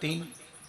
3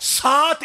7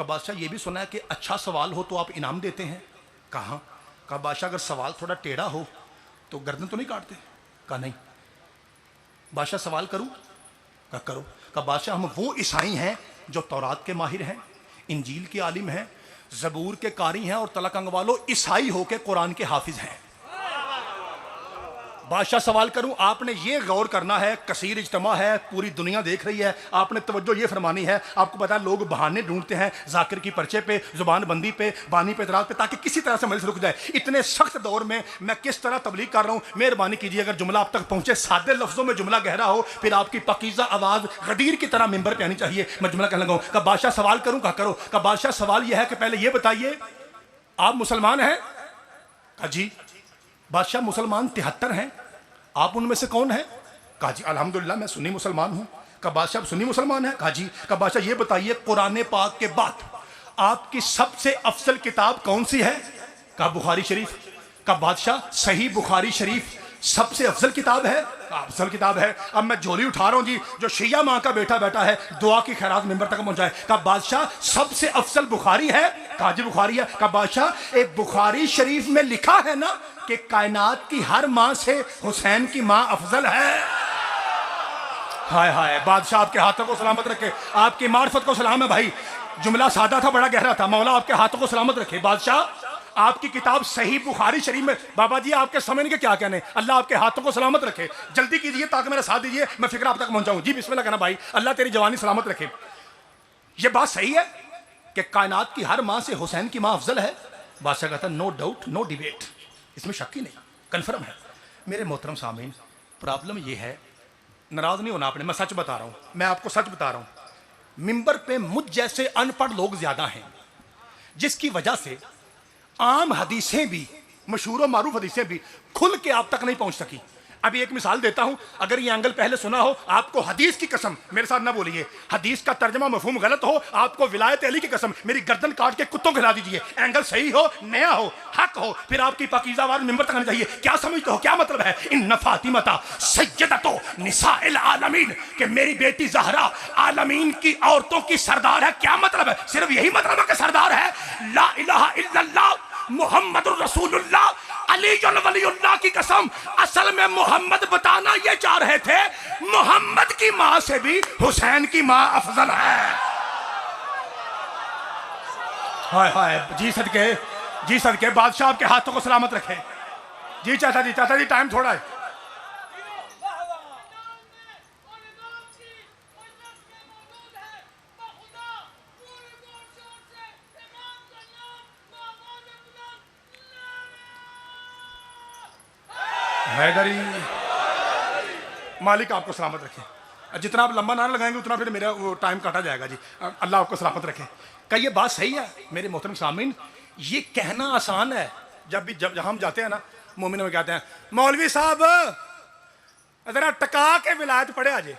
کہ بادشاہ یہ بھی سنا ہے کہ اچھا سوال ہو تو آپ انعام دیتے ہیں. کہاں؟ کہ بادشاہ اگر سوال تھوڑا ٹیڑھا ہو تو گردن تو نہیں کاٹتے؟ کہا نہیں. بادشاہ سوال کروں؟ کہا کرو. کہ بادشاہ ہم وہ عیسائی ہیں جو تورات کے ماہر ہیں، انجیل کے عالم ہیں، زبور کے قاری ہیں، اور تلک انگ والو عیسائی ہو کے قرآن کے حافظ ہیں. بادشاہ سوال کروں؟ آپ نے یہ غور کرنا ہے، کثیر اجتماع ہے، پوری دنیا دیکھ رہی ہے، آپ نے توجہ یہ فرمانی ہے. آپ کو پتا ہے لوگ بہانے ڈھونڈتے ہیں ذاکر کی پرچے پہ، زبان بندی پہ، بانی پہ، اعتراض پہ، تاکہ کسی طرح سے مجلس رک جائے. اتنے سخت دور میں میں کس طرح تبلیغ کر رہا ہوں، مہربانی کیجیے اگر جملہ آپ تک پہنچے، سادے لفظوں میں جملہ گہرا ہو، پھر آپ کی پاکیزہ آواز غدیر کی طرح ممبر پہ آنی چاہیے. میں جملہ کہنے لگا ہوں کہ بادشاہ سوال کروں؟ کہا کرو. کہ بادشاہ سوال یہ ہے کہ پہلے یہ بتائیے آپ مسلمان ہیں؟ کہا جی. بادشاہ مسلمان 73 ہیں، آپ ان میں سے کون ہیں؟ کہا جی الحمدللہ میں سنی مسلمان ہوں. کہا بادشاہ سنی مسلمان ہیں؟ کہا جی. کہا بادشاہ یہ بتائیے قرآن پاک کے بعد آپ کی سب سے افضل کتاب کون سی ہے؟ کہا بخاری شریف. کہا بادشاہ صحیح بخاری شریف سب سے افضل کتاب ہے؟ کہا افضل کتاب ہے. اب میں جھولی اٹھا رہا ہوں جی، جو شیعہ ماں کا بیٹا بیٹا ہے دعا کی خیرات ممبر تک پہنچائے. کہا بادشاہ سب سے افضل بخاری ہے؟ کہا جی بخاری ہے. کہا بادشاہ ایک بخاری شریف میں لکھا ہے نا کہ کائنات کی ہر ماں سے حسین کی ماں افضل ہے. ہائے ہائے. بادشاہ آپ کے ہاتھوں کو سلامت رکھے، آپ کی معرفت کو سلام ہے بھائی. جملہ سادہ تھا بڑا گہرا تھا. مولا آپ کے ہاتھوں کو سلامت رکھے. بادشاہ آپ کی کتاب صحیح بخاری شریف میں، بابا جی آپ کے سمجھنے کے کیا کہنے، اللہ آپ کے ہاتھوں کو سلامت رکھے. جلدی کیجئے تاکہ میرا ساتھ دیجئے، میں فکر آپ تک پہنچاؤں. جی بسم اللہ کہنا بھائی، اللہ تیری جوانی سلامت رکھے. یہ بات صحیح ہے کہ کائنات کی ہر ماں سے حسین کی ماں افضل ہے؟ بادشاہ کہتا ہے نو ڈاؤٹ نو ڈیبیٹ، اس میں شک ہی نہیں، کنفرم ہے. میرے محترم سامعین، پرابلم یہ ہے، ناراض نہیں ہونا آپ نے، میں سچ بتا رہا ہوں، میں آپ کو سچ بتا رہا ہوں. ممبر پہ مجھ جیسے ان پڑھ لوگ زیادہ ہیں، جس کی وجہ سے عام حدیثیں بھی، مشہور و معروف حدیثیں بھی کھل کے آپ تک نہیں پہنچ سکی. ابھی ایک مثال دیتا ہوں، اگر یہ اینگل پہلے سنا ہو، آپ کو حدیث کی قسم، میرے ساتھ نہ بولیے، حدیث کا ترجمہ مفہوم غلط ہو، آپ کو ولایت علی کی قسم میری گردن کاٹ کے کتوں کھلا دیجئے. اینگل صحیح ہو، نیا ہو، حق ہو، پھر آپ کی پاکیزہ آواز ممبر تک آنی چاہیے. کیا سمجھتے ہو، کیا مطلب ہے ان فاطمہ سیدۃ نساء العالمین، کہ میری بیٹی زہرا عالمین کی عورتوں کی سردار ہے؟ کیا مطلب ہے؟ صرف یہی مطلب ہے کہ سردار ہے. لا الہ الا اللہ محمد الرسول اللہ علی ولی اللہ کی قسم. اصل میں محمد بتانا یہ چاہ رہے تھے محمد کی ماں سے بھی حسین کی ماں افضل ہے. ہائے ہائے. جی صدقے، جی صدقے. بادشاہ آپ کے ہاتھوں کو سلامت رکھے. جی چاچا جی، چاچا جی ٹائم تھوڑا ہے. حیدری مالک آپ کو سلامت رکھے. جتنا آپ لمبا نہ لگائیں گے اتنا پھر میرا وہ ٹائم کاٹا جائے گا. جی اللہ آپ کو سلامت رکھے. کہ یہ بات صحیح ہے میرے محترم سامعین. یہ کہنا آسان ہے، جب ہم جاتے ہیں نا مومنوں میں کہتے ہیں مولوی صاحب ذرا ٹکا کے ولایت پڑھے آجے.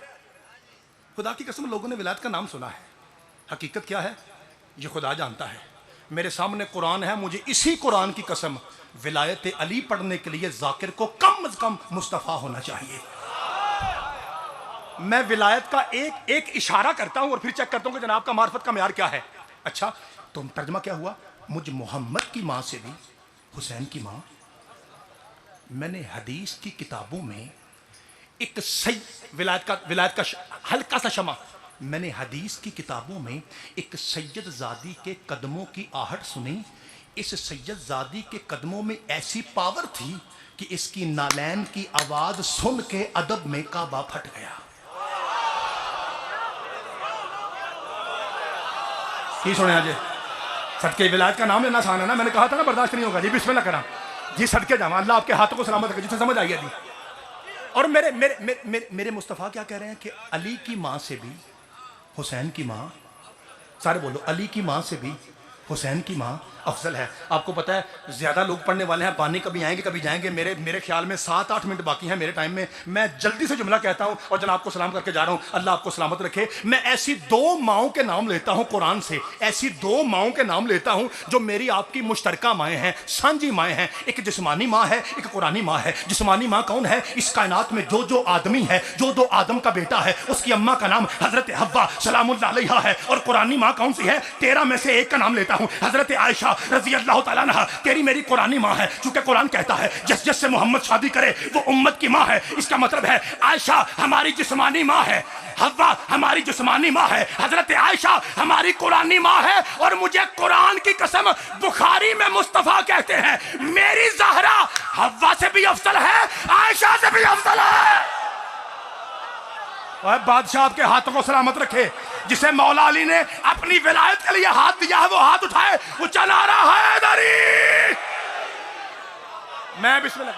خدا کی قسم لوگوں نے ولایت کا نام سنا ہے، حقیقت کیا ہے یہ خدا جانتا ہے. میرے سامنے قرآن ہے، مجھے اسی قرآن کی قسم ولایت علی پڑھنے کے لیے ذاکر کو کم از کم مصطفیٰ ہونا چاہیے. میں ولایت کا ایک اشارہ کرتا ہوں اور پھر چیک کرتا ہوں کہ جناب کا معرفت کا معیار کیا ہے. اچھا تو ترجمہ کیا ہوا؟ مجھ محمد کی ماں سے بھی حسین کی ماں. میں نے حدیث کی کتابوں میں ایک ولایت کا ہلکا سا شمع، میں نے حدیث کی کتابوں میں ایک سید زادی کے قدموں کی آہٹ سنی. اس سید زادی کے قدموں میں ایسی پاور تھی کہ اس کی نالین کی آواز سن کے ادب میں کعبہ پھٹ گیا. کی سنے آجے صدقے ولایت کا نام لینا آسان ہے نا، میں نے کہا تھا نا برداشت نہیں ہوگا. جی بسم اللہ کرام. جی صدقے جاواں اللہ آپ کے ہاتھوں کو سلامت رکھے. جسے سمجھ آئی ہے جی. اور میرے مصطفیٰ کیا کہہ رہے ہیں کہ علی کی ماں سے بھی حسین کی ماں، سارے بولو علی کی ماں سے بھی حسین کی ماں افضل ہے. آپ کو پتا ہے زیادہ لوگ پڑھنے والے ہیں, پانی کبھی آئیں گے کبھی جائیں گے. میرے خیال میں 7-8 منٹ باقی ہیں میرے ٹائم میں. میں جلدی سے جملہ کہتا ہوں اور جناب کو سلام کر کے جا رہا ہوں. اللہ آپ کو سلامت رکھے. میں ایسی 2 ماؤں کے نام لیتا ہوں قرآن سے, ایسی 2 ماؤں کے نام لیتا ہوں جو میری آپ کی مشترکہ مائیں ہیں, سانجھی مائیں ہیں. ایک جسمانی ماں ہے, ایک قرآنی ماں ہے. جسمانی ماں کون ہے؟ اس کائنات میں جو آدمی ہے, جو آدم کا بیٹا ہے, اس کی اماں کا نام حضرت حوا سلام اللہ علیہا ہے. اور قرآنی ماں کون سی ہے؟ 13 میں سے ایک کا نام لیتا ہوں, حضرت عائشہ رضی اللہ تعالیٰ عنہا. تیری میری قرآنی ماں ہے, چونکہ قرآن کہتا ہے جس سے محمد شادی کرے وہ امت کی ماں ہے. اس کا مطلب ہے عائشہ ہماری جسمانی ماں ہے, حوا ہماری جسمانی ماں ہے, حضرت عائشہ ہماری قرآنی ماں ہے. اور مجھے قرآن کی قسم بخاری میں مصطفیٰ کہتے ہیں میری زہرا حوا سے بھی افضل ہے, عائشہ سے بھی افضل ہے. اور بادشاہ آپ کے ہاتھوں کو سلامت رکھے. جسے مولا علی نے اپنی ولایت کے لیے ہاتھ دیا ہے وہ ہاتھ اٹھائے, اونچا نعرہ حیدری. میں بسم اللہ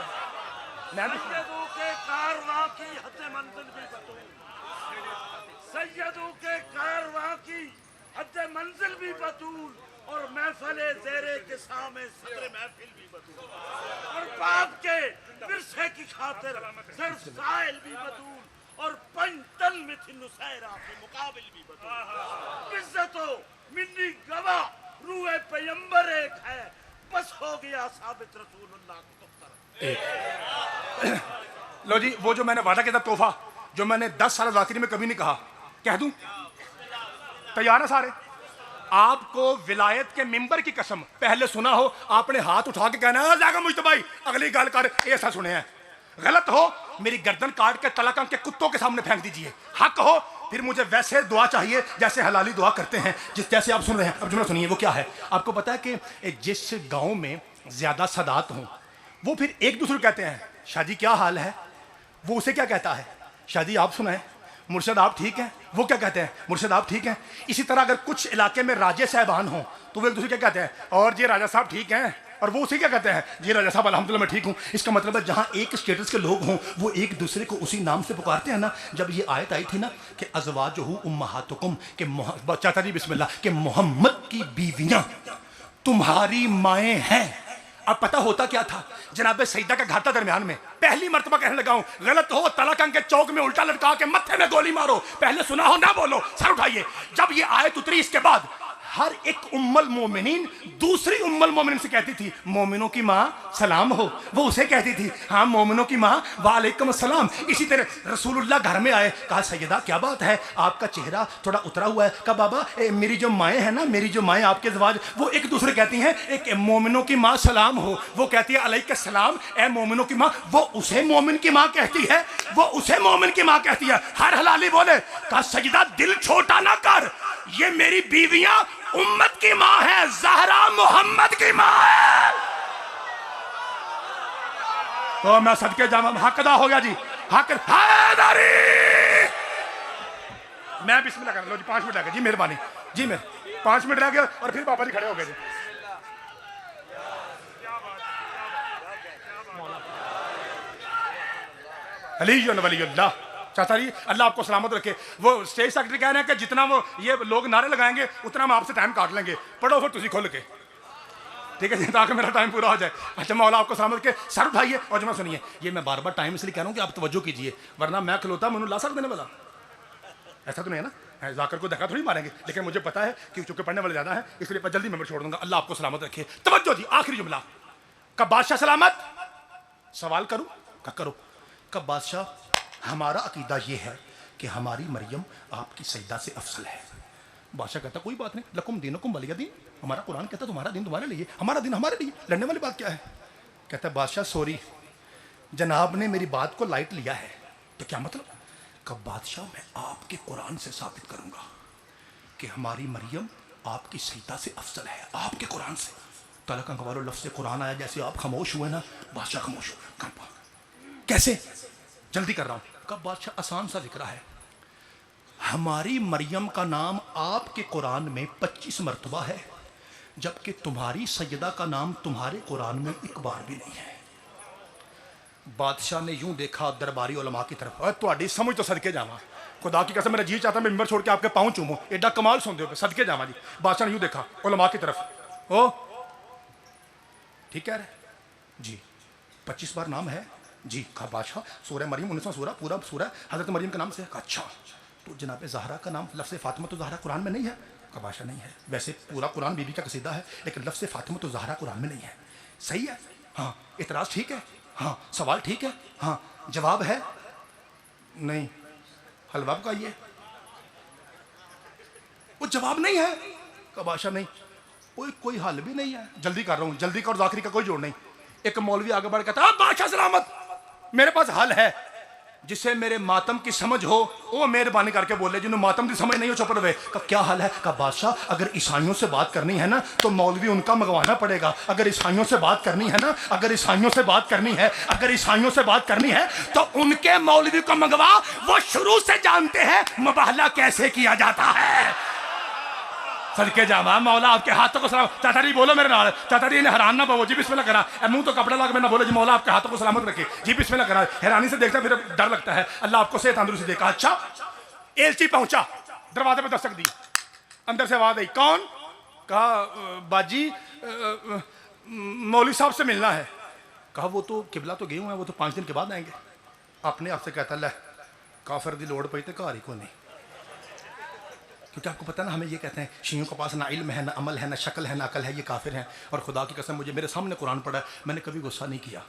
سیدوں کے کارواں کی حد منزل بھی بطول, سیدوں کے کارواں کی حد منزل بھی بطول, اور محفل زیر کساں میں صدر محفل بھی بطول, اور باپ کے ورثے کی خاطر زر سائل بھی بطول, اور پنجتن میں تھی نسیرہ کے مقابل بھی بطول. عزت و منی گواہ روح پیمبر ایک ہے, بس ہو گیا ثابت رسول اللہ کو دفتر. لو جی, وہ جو میں نے وعدہ کیا تھا تحفہ, جو میں نے 10 سال ذاکری میں کبھی نہیں کہا, کہہ دوں؟ تیار ہیں سارے؟ آپ کو ولایت کے ممبر کی قسم پہلے سنا ہو, آپ نے ہاتھ اٹھا کے کہنا ہے جاگا مجتبی اگلی گل کر, ایسا سنے ہیں. غلط ہو میری گردن کاٹ کے تلقان کے کتوں کے سامنے پھینک دیجئے. حق ہو پھر مجھے ویسے دعا چاہیے جیسے حلالی دعا کرتے ہیں, جیسے آپ سن رہے ہیں. اب جملہ سنیے, وہ کیا ہے؟ آپ کو پتا ہے کہ جس گاؤں میں زیادہ سادات ہوں وہ پھر ایک دوسرے کو کہتے ہیں شاہ جی کیا حال ہے, وہ اسے کیا کہتا ہے؟ شاہ جی آپ سنائیں, مرشد آپ ٹھیک ہیں, وہ کیا کہتے ہیں؟ مرشد آپ ٹھیک ہیں. اسی طرح اگر کچھ علاقے میں راجے صاحبان ہوں تو وہ ایک دوسرے کیا کہتے ہیں؟ اور جی راجہ صاحب ٹھیک ہیں, اور وہ اسے کیا کہتے ہیں؟ جی راجہ صاحب الحمدللہ میں ٹھیک ہوں. اس کا مطلب ہے جہاں ایک اسٹیٹس کے لوگ ہوں وہ ایک دوسرے کو اسی نام سے پکارتے ہیں نا. جب یہ آیت آئی تھی نا کہ ازواجہ امہاتکم, کہ چاچا جی بسم اللہ, کہ محمد کی بیویاں تمہاری مائیں ہیں. اب پتہ ہوتا کیا تھا؟ جناب سیدہ کا گھر تھا درمیان میں. پہلی مرتبہ کہنے لگا ہوں غلط ہو تلقان کے چوک میں الٹا لٹکا کے متھے میں گولی مارو, پہلے سنا ہو نہ بولو, سر اٹھائیے. جب یہ آیت اتری اس کے بعد ہر ایک ام المومنین دوسری ام المومنین سے کہتی تھی مومنوں کی ماں سلام ہو, وہ اسے کہتی تھی ہاں مومنوں کی ماں وعلیکم السلام. اسی طرح رسول اللہ گھر میں آئے, کہا سیدہ کیا بات ہے, آپ کا چہرہ تھوڑا اترا ہوا ہے. کہا بابا میری جو مائیں ہیں نا, میری جو مائیں آپ کے ازواج, وہ ایک دوسرے کہتی ہیں ایک مومنوں کی ماں سلام ہو, وہ کہتی ہے علیک السلام اے مومنوں کی ماں, وہ اسے مومن کی ماں کہتی ہے, وہ اسے مومن کی ماں کہتی ہے. ہر حلالی بولے, کہا سیدہ دل چھوٹا نہ کر, یہ میری بیویاں امت کی ماں ہے, زہرا محمد کی ماں ہے. تو میں صدقے جاواں, حق ادا ہو گیا جی, حق حیدری. میں بسم اللہ کر لو جی, 5 منٹ رہ گئے جی, مہربانی جی, میں 5 منٹ رہ گئے اور پھر بابا جی کھڑے ہو گئے جی. علی ولی اللہ. چاچا جی اللہ آپ کو سلامت رکھے. وہ اسٹیج سیکرٹری کہہ رہے ہیں کہ جتنا وہ یہ لوگ نعرے لگائیں گے اتنا ہم آپ سے ٹائم کاٹ لیں گے. پڑھو پھر تسی کھول کے, ٹھیک ہے جی, تاکہ میرا ٹائم پورا ہو جائے. اچھا مولا آپ کو سلامت رکھے. سر اٹھائیے اور جمعہ سنیے. یہ میں بار بار ٹائم اس لیے کہہ رہا ہوں کہ آپ توجہ کیجئے, ورنہ میں کھلوتا منو لا سکتے دینے والا, ایسا تو نہیں ہے نا. ذاکر کو دھکا تھوڑی ماریں گے, لیکن مجھے پتا ہے کہ چونکہ پڑھنے والے زیادہ ہیں اس لیے جلدی میں چھوڑ دوں گا. اللہ آپ کو سلامت رکھے. توجہ جی, آخری جملہ. کب بادشاہ سلامت, سوال کروں کرو. کب بادشاہ ہمارا عقیدہ یہ ہے کہ ہماری مریم آپ کی سیدہ سے افضل ہے. بادشاہ کہتا کوئی بات نہیں, لکم دینکم ولی دین, ہمارا قرآن کہتا تمہارا دین تمہارے لیے, ہمارا دین ہمارے لیے, لڑنے والی بات کیا ہے؟ کہتا ہے بادشاہ سوری, جناب نے میری بات کو لائٹ لیا ہے. تو کیا مطلب؟ کہ بادشاہ میں آپ کے قرآن سے ثابت کروں گا کہ ہماری مریم آپ کی سیدہ سے افضل ہے, آپ کے قرآن سے. تعالیٰ کا گوارو لفظ قرآن آیا, جیسے آپ خاموش ہوئے نا بادشاہ خاموش ہو. کیسے؟ جلدی کر رہا ہوں. کب بادشاہ آسان سا ذکر ہے, ہماری مریم کا نام آپ کے قرآن میں 25 مرتبہ ہے, جبکہ تمہاری سیدہ کا نام تمہارے قرآن میں ایک بار بھی نہیں ہے. بادشاہ نے یوں دیکھا درباری علماء کی طرف, اور تہاڈی سمجھ تو صدقے جاواں, خدا کی قسم میرا جی چاہتا میں ممبر چھوڑ کے آپ کے پاؤں چوموں, ایڈا کمال سن دے ہو, صدقے جاواں جی. بادشاہ نے یوں دیکھا علماء کی طرف, او ٹھیک کہہ رہے جی 25 بار نام ہے جی. کہا بادشاہ سورہ مریم 19واں سورہ پورا سورہ حضرت مریم کے نام سے. کہا اچھا تو جناب زہرا کا نام لفظ فاطمہ تو زہرا قرآن میں نہیں ہے؟ کہا بادشاہ نہیں ہے. ویسے پورا قرآن بی بی کا قصیدہ ہے لیکن لفظ فاطمہ تو زہرا قرآن میں نہیں ہے. صحیح ہے ہاں. اعتراض ٹھیک ہے ہاں. سوال ٹھیک ہے ہاں. جواب ہے نہیں. حل باب کا یہ وہ جواب نہیں ہے. کہا بادشاہ نہیں کوئی حل بھی نہیں ہے. جلدی کر رہا ہوں جلدی کر. ذاکری کا کوئی جوڑ نہیں. ایک مولوی آگے بڑھ کہتا بادشاہ سلامت میرے پاس حل ہے جسے میرے ماتم کی سمجھ ہو وہ مہربانی کر کے بولے. جنہوں ماتم کی سمجھ نہیں ہو چپ رہے. کہا کیا حل ہے؟ کہا بادشاہ اگر عیسائیوں سے بات کرنی ہے نا تو مولوی ان کا منگوانا پڑے گا. اگر عیسائیوں سے بات کرنی ہے نا اگر عیسائیوں سے بات کرنی ہے تو ان کے مولوی کو منگوا. وہ شروع سے جانتے ہیں مباہلہ کیسے کیا جاتا ہے. صدقے جاواں مولا آپ کے ہاتھوں کو سلام. چاچا جی بولو میرے نال. چاچا جی انہیں حیران نہ پو جی بسم اللہ کرا. منہ تو کپڑا لا کے میں نہ بولے جی مولا آپ کے ہاتھوں کو سلامت رکھے جی بسم اللہ کرا. حیرانی سے دیکھتا پھر ڈر لگتا ہے. اللہ آپ کو صحت تندرستی دے. کہا اچھا. ایلچی پہنچا دروازے پہ دستک دی. اندر سے آواز آئی کون؟ کہا باجی مولوی صاحب سے ملنا ہے. کہا وہ تو قبلہ تو گئے ہوئے ہیں وہ تو 5 دن کے بعد آئیں گے. اپنے آپ سے کہتا لے کافر دی لوڑ پئی تے گھر ہی کو نہیں. کیونکہ آپ کو پتہ نا ہمیں یہ کہتے ہیں شیعوں کے پاس نہ علم ہے نہ عمل ہے نہ شکل ہے نہ عقل ہے یہ کافر ہیں. اور خدا کی قسم مجھے میرے سامنے قرآن پڑھا ہے میں نے کبھی غصہ نہیں کیا.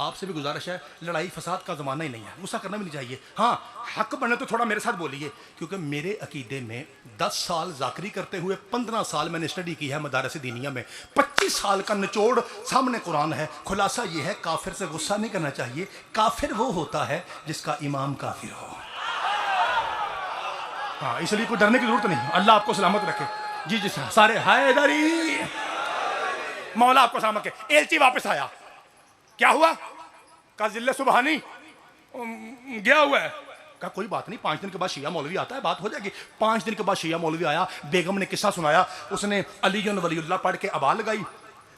آپ سے بھی گزارش ہے لڑائی فساد کا زمانہ ہی نہیں ہے. غصہ کرنا بھی نہیں چاہیے. ہاں حق بنے تو تھوڑا میرے ساتھ بولیے کیونکہ میرے عقیدے میں 10 سال ذاکری کرتے ہوئے 15 سال میں نے اسٹڈی کی ہے مدارس دینیہ میں. 25 سال کا نچوڑ سامنے قرآن ہے. خلاصہ یہ ہے کافر سے غصہ نہیں کرنا چاہیے. کافر وہ ہوتا ہے جس کا امام کافر ہو. ہاں اس لیے کوئی ڈرنے کی ضرورت نہیں. اللہ آپ کو سلامت رکھے. جی جی سارے حیدری مولا آپ کو سلامت رکھے. ایلچی واپس آیا. کیا ہوا؟ کہا ذل سبحانی گیا ہوا ہے. کہا کوئی بات نہیں 5 دن کے بعد شیعہ مولوی آتا ہے بات ہو جائے گی. 5 دن کے بعد شیعہ مولوی آیا. بیگم نے قصہ سنایا. اس نے علی ولی اللہ پڑھ کے ابا لگائی.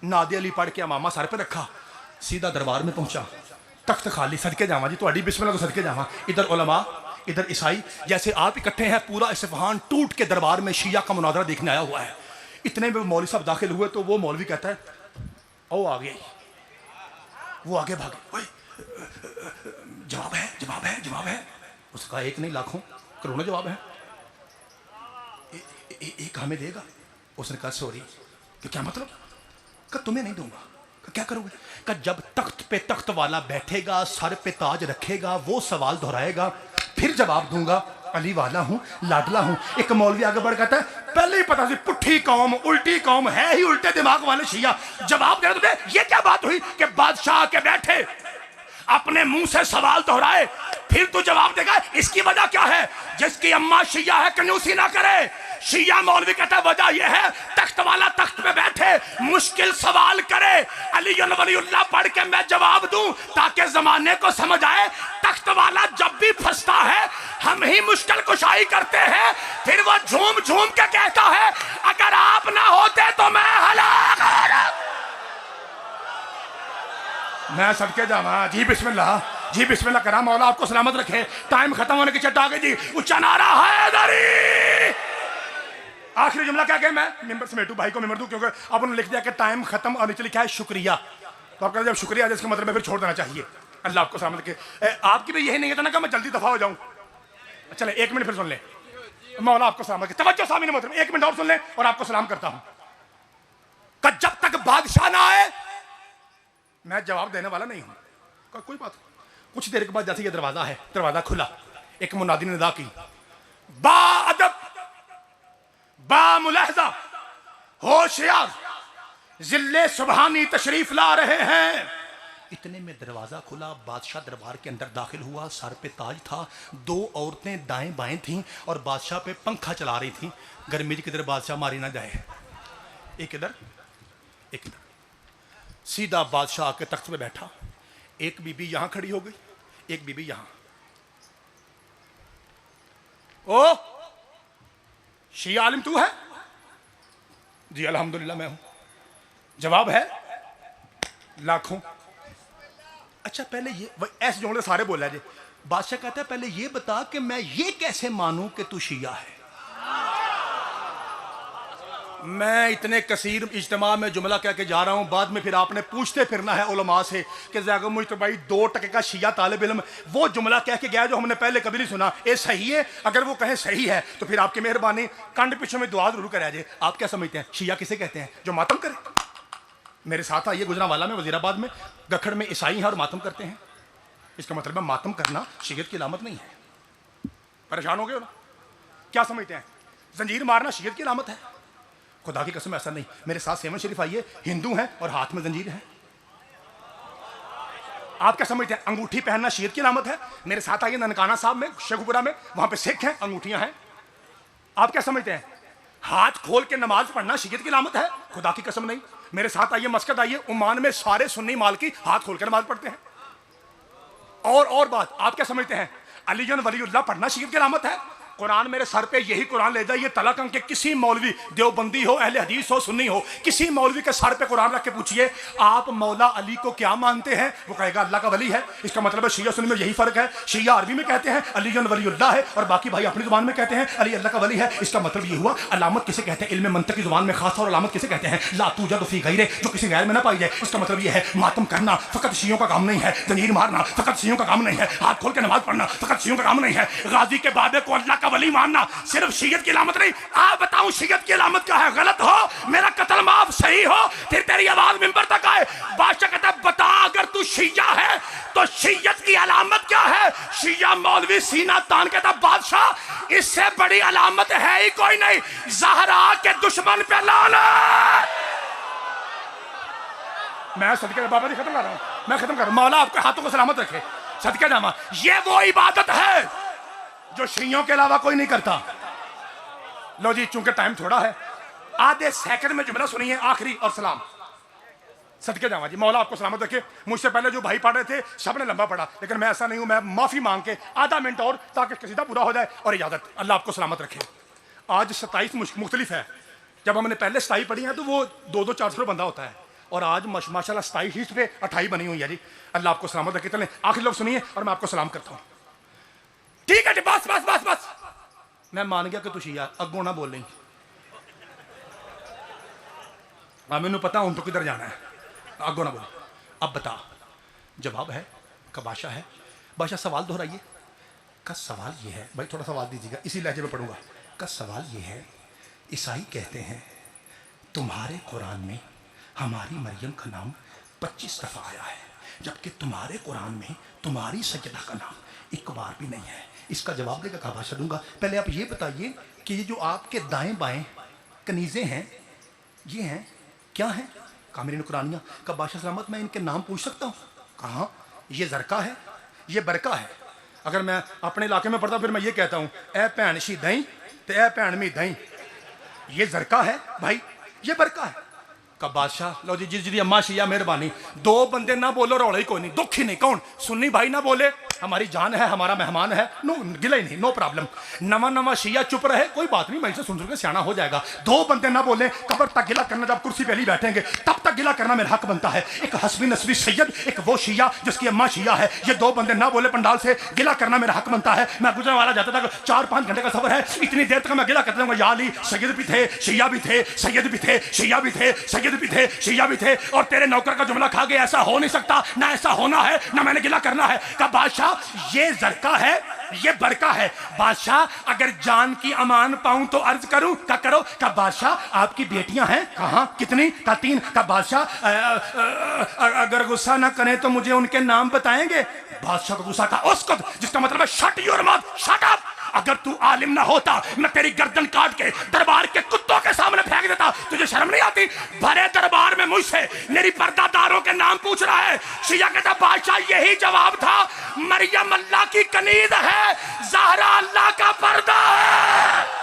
نادی علی پڑھ کے امامہ سر پہ رکھا. سیدھا دربار میں پہنچا. تخت خالی. صدقے جاواں جی تہاڈی بسم اللہ تو صدقے جاواں. ادھر علماء ادھر عیسائی جیسے آپ اکٹھے ہیں. پورا اصفہان ٹوٹ کے دربار میں شیعہ کا مناظرہ دیکھنے آیا ہوا ہے. اتنے میں مولوی صاحب داخل ہوئے تو وہ مولوی کہتا ہے او آ گئے. وہ آگے بھاگے. جواب ہے. اس کا ایک نہیں لاکھوں کروڑوں جواب ہے. ایک ہمیں دے گا. اس نے کہا سوری. کہ کیا مطلب؟ کہ تمہیں نہیں دوں گا. کہ کیا کرو گے؟ کہ جب تخت پہ تخت والا بیٹھے گا سر پہ تاج رکھے گا وہ سوال دہرائے گا پھر جواب دوں گا. علی والا ہوں لاڈلا ہوں. ایک مولوی آگے بڑھ کہتا ہے پہلے ہی پتا سی پٹھی قوم الٹی قوم ہے ہی الٹے دماغ والے شیعہ. جواب دے رہے تمہیں یہ کیا بات ہوئی کہ بادشاہ کے بیٹھے اپنے منہ سے سوال دہرائے پھر تو جواب دے گا. اس کی وجہ کیا ہے؟ جس کی اماں شیعہ ہے کنجوسی نہ کرے. شیعہ مولوی کہتا ہے وجہ یہ ہے تخت والا تخت پہ بیٹھے مشکل سوال کرے علی ولی اللہ پڑھ کے میں جواب دوں تاکہ زمانے کو سمجھ آئے تخت والا جب بھی پھنستا ہے ہم ہی مشکل کشائی کرتے ہیں. پھر وہ جھوم جھوم کے کہتا ہے اگر آپ نہ ہوتے تو میں ہلاک. میں صدقے جاواں جی بسم اللہ کرا. مولا آپ کو سلامت رکھے. ٹائم ختم ہونے کی چٹ آ گئی جی. اونچا نعرہ حیدری. آخری جملہ کیا کہ میں ممبر سمیٹو بھائی کو ممبر دوں کیونکہ اب انہوں نے لکھ دیا کہ ٹائم ختم اور نیچے لکھا ہے شکریہ. تو آپ کہتے ہیں جب شکریہ جس کا مطلب ہے پھر چھوڑ دینا چاہیے. اللہ آپ کو سلامت رکھے. آپ کی بھی یہی نہیں ہے نا کہ میں جلدی دفعہ ہو جاؤں. چلے 1 منٹ پھر سن لیں. مولا آپ کو سلامت رکھے. توجہ سامنے محترم 1 منٹ اور سن لیں اور آپ کو سلام کرتا ہوں. کہ جب تک بادشاہ نہ آئے میں جواب دینے والا نہیں ہوں. کوئی بات. کچھ دیر کے بعد جیسے یہ دروازہ ہے دروازہ کھلا. ایک منادی نے ندا کی با ادب با ملاحظہ ہوشیار ذل سبحانی تشریف لا رہے ہیں. اتنے میں دروازہ کھلا. بادشاہ دربار کے اندر داخل ہوا. سر پہ تاج تھا. 2 عورتیں دائیں بائیں تھیں اور بادشاہ پہ پنکھا چلا رہی تھیں. گرمی کی طرح بادشاہ ماری نہ جائے. ایک ادھر ایک ادھر. سیدھا بادشاہ کے تخت پہ بیٹھا. ایک بی بی یہاں کھڑی ہو گئی ایک بی بی یہاں. او شیعہ عالم تو ہے؟ جی الحمدللہ میں ہوں. جواب ہے لاکھوں. اچھا پہلے یہ ایسے جملے سارے بولا جی. بادشاہ کہتا ہے پہلے یہ بتا کہ میں یہ کیسے مانوں کہ تو شیعہ ہے. میں اتنے کثیر اجتماع میں جملہ کہہ کے جا رہا ہوں، بعد میں پھر آپ نے پوچھتے پھرنا ہے علماء سے کہ زیادہ مجتبی 2% کا شیعہ طالب علم وہ جملہ کہہ کے گیا جو ہم نے پہلے کبھی نہیں سنا، یہ صحیح ہے؟ اگر وہ کہیں صحیح ہے تو پھر آپ کی مہربانی کنڈ پیچھے میں دعا ضرور کرا جائے۔ آپ کیا سمجھتے ہیں شیعہ کسے کہتے ہیں؟ جو ماتم کرے؟ میرے ساتھ آئیے، گجرانوالہ میں، وزیر آباد میں، گکھڑ میں عیسائی ہیں اور ماتم کرتے ہیں۔ اس کا مطلب ہے ماتم کرنا شیعت کی علامت نہیں ہے۔ پریشان ہو گئے ہو نا؟ کیا سمجھتے ہیں زنجیر مارنا شیعت کی علامت ہے؟ خدا کی قسم ایسا نہیں۔ میرے ساتھ سیون شریف آئیے، ہندو ہیں اور ہاتھ میں زنجیر ہے۔ آپ کیا سمجھتے ہیں انگوٹھی پہننا شیعت کی علامت ہے؟ میرے ساتھ آئیے ننکانہ صاحب میں، شیخوپورہ میں، وہاں پہ سکھ ہیں، انگوٹھیاں ہیں۔ آپ کیا سمجھتے ہیں ہاتھ کھول کے نماز پڑھنا شیعت کی علامت ہے؟ خدا کی قسم نہیں۔ میرے ساتھ آئیے مسکت آئیے، عمان میں سارے سنی مالکی ہاتھ کھول کے نماز پڑھتے ہیں۔ اور بات، آپ کیا سمجھتے ہیں علی ولی اللہ پڑھنا شیعت کی علامت ہے؟ قرآن میرے سر پہ یہی قرآن لے جائیے طلاق کے کسی مولوی، دیوبندی ہو، اہل حدیث ہو، سنی ہو، کسی مولوی کے سر پہ قرآن رکھ کے پوچھئے آپ مولا علی کو کیا مانتے ہیں؟ وہ کہے گا اللہ کا ولی ہے۔ اس کا مطلب ہے شیعہ سنی میں یہی فرق ہے، شیعہ عربی میں کہتے ہیں علی ولی اللہ ہے اور باقی بھائی اپنی زبان میں کہتے ہیں علی اللہ کا ولی ہے۔ اس کا مطلب یہ ہوا علامت کسے کہتے ہیں؟ علم منطق کی زبان میں خاص طور علامت کسے کہتے ہیں؟ لا توجد فی غیرہ، جو کسی غیر میں نہ پائی جائے۔ اس کا مطلب یہ ہے ماتم کرنا فقط شیعوں کا کام نہیں ہے، زنجیر مارنا فقط شیعوں کا کام نہیں ہے، ہاتھ کھول کے نماز پڑھنا فقط شیعوں کا کام نہیں ہے، غازی کے بابے کو اللہ کا ولی ماننا صرف شیعت کی علامت نہیں۔ آپ بتاؤں شیعت کی علامت کیا ہے؟ غلط ہو میرا قتل معاف، صحیح ہو پھر تیری آواز منبر تک آئے۔ بادشاہ کہتا ہے بتا اگر تو شیعہ ہے تو شیعت کی علامت کیا ہے؟ شیعہ مولوی سینہ تان کہتا بادشاہ اس سے بڑی علامت ہے ہی کوئی نہیں، زہرا کے دشمن پہ لعنت۔ میں صدقے بابا جی ختم کر رہا ہوں، میں ختم کر رہا ہوں۔ مولا آپ کے ہاتھوں کو سلامت رکھے، صدقے جامع۔ یہ وہ عبادت ہے جو شیعوں کے علاوہ کوئی نہیں کرتا۔ لو جی چونکہ ٹائم تھوڑا ہے، آدھے سیکنڈ میں جملہ سنیے آخری اور سلام۔ صدقے جاواں جی، مولا آپ کو سلامت رکھے۔ مجھ سے پہلے جو بھائی پڑھ رہے تھے سب نے لمبا پڑھا، لیکن میں ایسا نہیں ہوں، میں معافی مانگ کے آدھا منٹ اور تاکہ قصیدہ پورا ہو جائے اور اجازت۔ اللہ آپ کو سلامت رکھے۔ آج 27 مختلف ہے، جب ہم نے پہلے 27 پڑھی ہیں تو وہ 200-400 بندہ ہوتا ہے، اور آج ماشاء اللہ 27 پہ 28 بنی ہوئی ہے جی۔ اللہ آپ کو سلامت رکھے۔ چلیں آخری لوگ سنیے اور میں آپ کو سلام کرتا ہوں۔ ٹھیک ہے جی، بس بس بس بس، میں مان گیا کہ تو شیعہ، اگوں نہ بول لیں۔ مینوں پتا ہوں تو کدھر جانا ہے، اگوں نہ بولیں۔ اب بتا، جواب ہے کا بادشاہ ہے۔ بادشاہ سوال دہرائیے۔ کا سوال یہ ہے، بھائی تھوڑا سوال دیجیے گا، اسی لہجے میں پڑھوں گا۔ کا سوال یہ ہے، عیسائی کہتے ہیں تمہارے قرآن میں ہماری مریم کا نام 25 دفعہ آیا ہے، جبکہ تمہارے قرآن میں تمہاری سیدہ کا نام ایک بار بھی نہیں ہے۔ اس کا جواب دے گا کہا بادشاہ دوں گا۔ پہلے آپ یہ بتائیے کہ یہ جو آپ کے دائیں بائیں کنیزیں ہیں یہ ہیں کیا ہیں؟ کامرین قرآنیہ کا بادشاہ سلامت میں ان کے نام پوچھ سکتا ہوں؟ کہاں؟ یہ زرقہ ہے، یہ برقہ ہے۔ اگر میں اپنے علاقے میں پڑھتا ہوں پھر میں یہ کہتا ہوں اے بھین شی دہیں تے اے بھین می دہیں، یہ زرقہ ہے بھائی، یہ برقہ ہے۔ کا بادشاہ لو جی جی اماں شیعہ مہربانی، 2 بندے نہ بولو روڑا ہی کوئی نہیں، دکھ ہی نہیں۔ کون؟ سنی بھائی نہ بولے، ہماری جان ہے، ہمارا مہمان ہے، نو گلہ ہی نہیں، نو پرابلم۔ نواں شیعہ چپ رہے، کوئی بات نہیں، میں اسے سن کے سیانا ہو جائے گا۔ 2 بندے نہ بولیں، قبر تک گلہ کرنا، جب کرسی پہ علی بیٹھیں گے تب تک گلہ کرنا میرا حق بنتا ہے۔ ایک حسبی نسبی سید، ایک وہ شیعہ جس کی اماں شیعہ ہے، یہ 2 بندے نہ بولے پنڈال سے، گلہ کرنا میرا حق بنتا ہے۔ میں گجرانوالہ جاتا تھا، 4-5 گھنٹے کا سفر ہے، اتنی دیر تک میں گلہ کرتا ہوں یا علی سید بھی تھے، شیعہ بھی تھے، سید بھی تھے، شیعہ بھی تھے، سید بھی تھے، شیعہ بھی تھے، اور تیرے نوکر کا جملہ کھا گیا ایسا ہو نہیں سکتا، نہ ایسا ہونا ہے، نہ میں نے گلہ کرنا ہے۔ کہ بادشاہ یہ زرقہ ہے، یہ برقہ ہے۔ بادشاہ اگر جان کی امان پاؤں تو عرض کروں؟ کیا کرو؟ کہ بادشاہ آپ کی بیٹیاں ہیں؟ کہاں؟ کتنی؟ کہ 3۔ کہ بادشاہ اگر غصہ نہ کریں تو مجھے ان کے نام بتائیں گے؟ بادشاہ کو غصہ کا اسکت، جس کا مطلب ہے shut your mouth, shut up. اگر تو عالم نہ ہوتا میں تیری گردن کاٹ کے دربار کے کتوں کے سامنے پھینک دیتا، تجھے شرم نہیں آتی؟ بھرے دربار میں مجھ سے میری پردہ داروں کے نام پوچھ رہا ہے۔ شیعہ کہتا بادشاہ یہی جواب تھا، مریم اللہ کی کنیز ہے، زہرا اللہ کا پردہ ہے۔